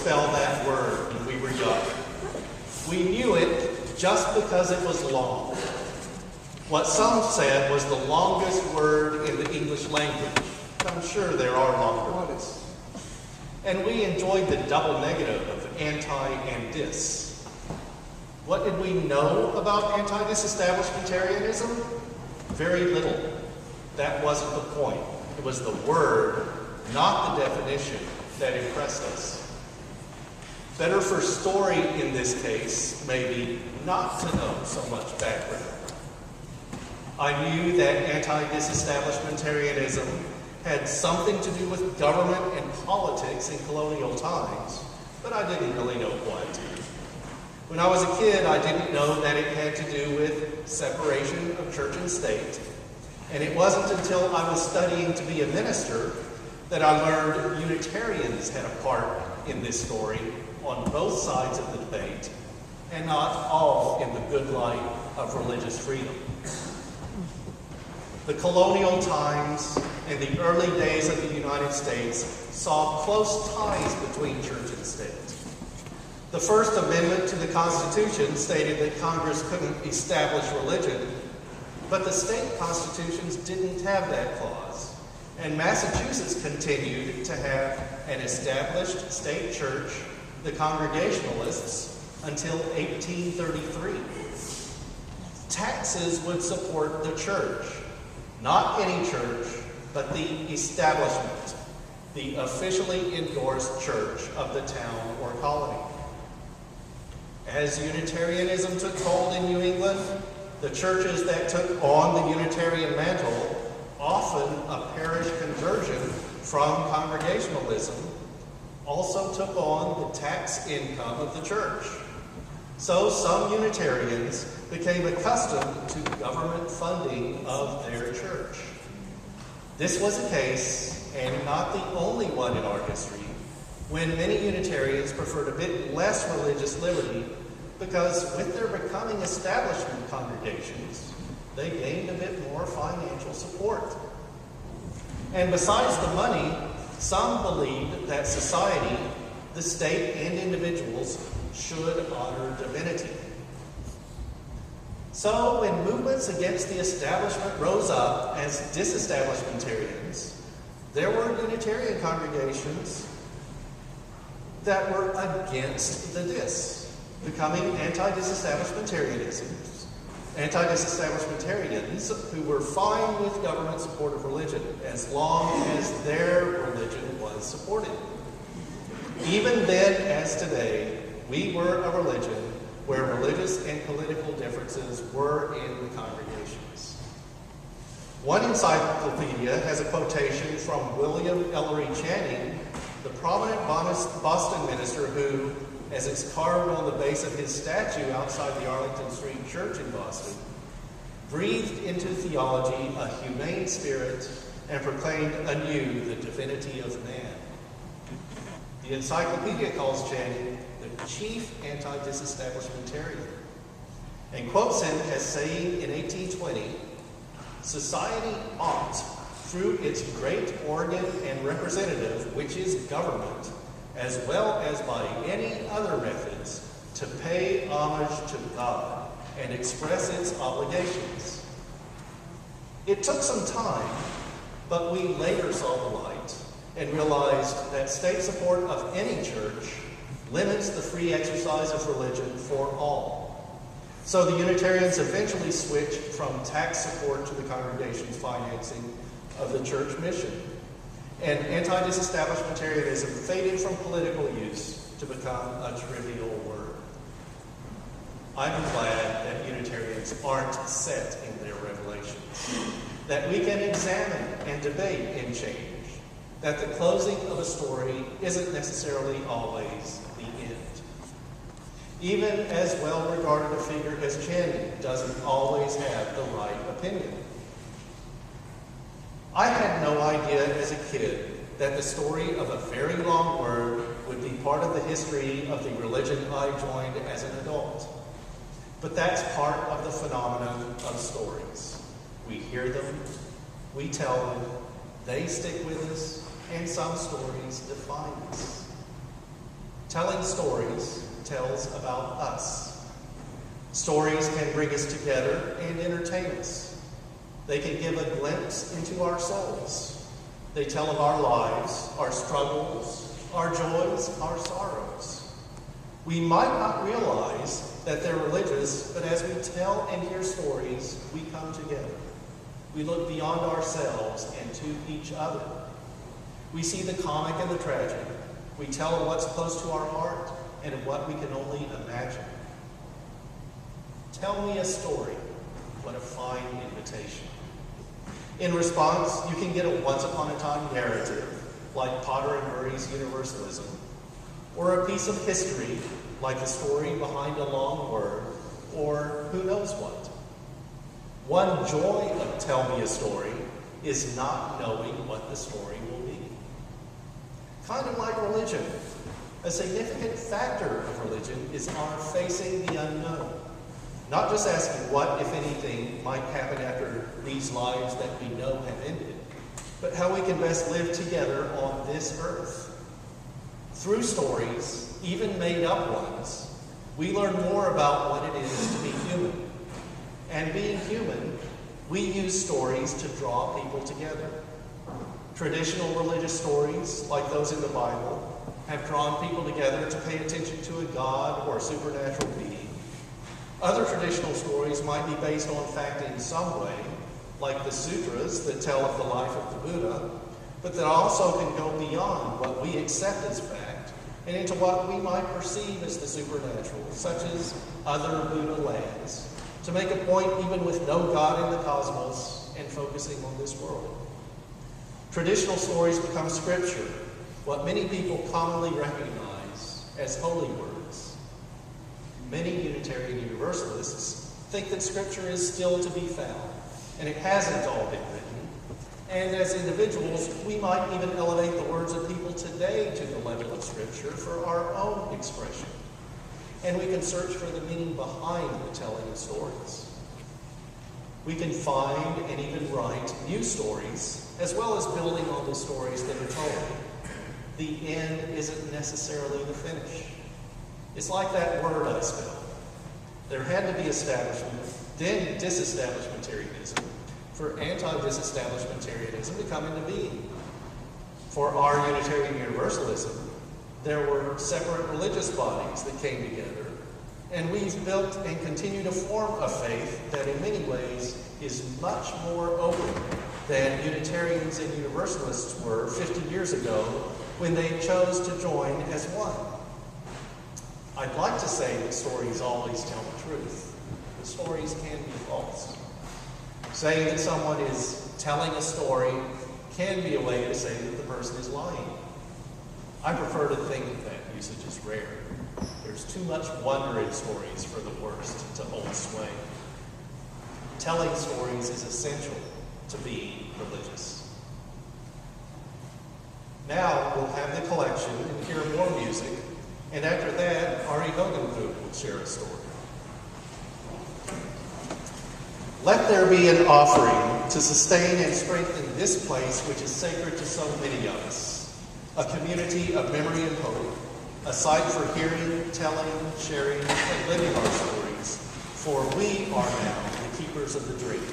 spell that word when we were young. We knew it just because it was long. What some said was the longest word in the English language. I'm sure there are longer ones. And we enjoyed the double negative of anti and dis. What did we know about anti-disestablishmentarianism? Very little. That wasn't the point. It was the word, not the definition, that impressed us. Better for story in this case, maybe, not to know so much background. I knew that anti-disestablishmentarianism had something to do with government and politics in colonial times, but I didn't really know what. When I was a kid, I didn't know that it had to do with separation of church and state, and it wasn't until I was studying to be a minister that I learned Unitarians had a part in this story on both sides of the debate, and not all in the good light of religious freedom. The colonial times and the early days of the United States saw close ties between church and state. The First Amendment to the Constitution stated that Congress couldn't establish religion, but the state constitutions didn't have that clause. And Massachusetts continued to have an established state church, the Congregationalists, until 1833. Taxes would support the church. Not any church, but the establishment, the officially endorsed church of the town or colony. As Unitarianism took hold in New England, the churches that took on the Unitarian mantle, often a parish conversion from Congregationalism, also took on the tax income of the church. So some Unitarians became accustomed to government funding of their church. This was a case, and not the only one in our history, when many Unitarians preferred a bit less religious liberty because with their becoming establishment congregations, they gained a bit more financial support. And besides the money, some believed that society, the state, and individuals should honor divinity. So when movements against the establishment rose up as disestablishmentarians, there were Unitarian congregations that were against the dis, becoming anti-disestablishmentarians who were fine with government support of religion as long as their religion was supported. Even then, as today, we were a religion where religious and political differences were in the congregations. One encyclopedia has a quotation from William Ellery Channing, the prominent Boston minister who, as it's carved on the base of his statue outside the Arlington Street Church in Boston, breathed into theology a humane spirit and proclaimed anew the divinity of man. The encyclopedia calls Channing the chief anti-disestablishmentarian and quotes him as saying in 1820, "Society ought, through its great organ and representative, which is government, as well as by any other methods, to pay homage to God and express its obligations." It took some time, but we later saw the light and realized that state support of any church limits the free exercise of religion for all. So the Unitarians eventually switched from tax support to the congregation's financing of the church mission. And anti-disestablishmentarianism faded from political use to become a trivial word. I'm glad that Unitarians aren't set in their revelations, that we can examine and debate and change, that the closing of a story isn't necessarily always the end. Even as well-regarded a figure as Channing doesn't always have the right opinion. I had no idea as a kid that the story of a very long word would be part of the history of the religion I joined as an adult. But that's part of the phenomenon of stories. We hear them, we tell them, they stick with us, and some stories define us. Telling stories tells about us. Stories can bring us together and entertain us. They can give a glimpse into our souls. They tell of our lives, our struggles, our joys, our sorrows. We might not realize that they're religious, but as we tell and hear stories, we come together. We look beyond ourselves and to each other. We see the comic and the tragic. We tell of what's close to our heart and of what we can only imagine. Tell me a story. What a fine invitation. In response, you can get a once-upon-a-time narrative, like Potter and Murray's Universalism, or a piece of history, like the story behind a long word, or who knows what. One joy of Tell Me a Story is not knowing what the story will be. Kind of like religion. A significant factor of religion is our facing the unknown. Not just asking what, if anything, might happen after these lives that we know have ended, but how we can best live together on this earth. Through stories, even made-up ones, we learn more about what it is to be human. And being human, we use stories to draw people together. Traditional religious stories, like those in the Bible, have drawn people together to pay attention to a God or a supernatural being. Other traditional stories might be based on fact in some way, like the sutras that tell of the life of the Buddha, but that also can go beyond what we accept as fact and into what we might perceive as the supernatural, such as other Buddha lands, to make a point even with no God in the cosmos and focusing on this world. Traditional stories become scripture, what many people commonly recognize as holy words. Many Unitarian Universalists think that Scripture is still to be found, and it hasn't all been written. And as individuals, we might even elevate the words of people today to the level of Scripture for our own expression. And we can search for the meaning behind the telling of stories. We can find and even write new stories, as well as building on the stories that are told. The end isn't necessarily the finish. It's like that word I spelled. There had to be establishment, then disestablishmentarianism, for anti-disestablishmentarianism to come into being. For our Unitarian Universalism, there were separate religious bodies that came together, and we've built and continue to form a faith that in many ways is much more open than Unitarians and Universalists were 50 years ago when they chose to join as one. I'd like to say that stories always tell the truth, but stories can be false. Saying that someone is telling a story can be a way to say that the person is lying. I prefer to think that usage is rare. There's too much wonder in stories for the worst to hold sway. Telling stories is essential to being religious. Now we'll have the collection and hear more music. And after that, Ari Hogenvoet will share a story. Let there be an offering to sustain and strengthen this place which is sacred to so many of us, a community of memory and hope, a site for hearing, telling, sharing, and living our stories, for we are now the keepers of the dream.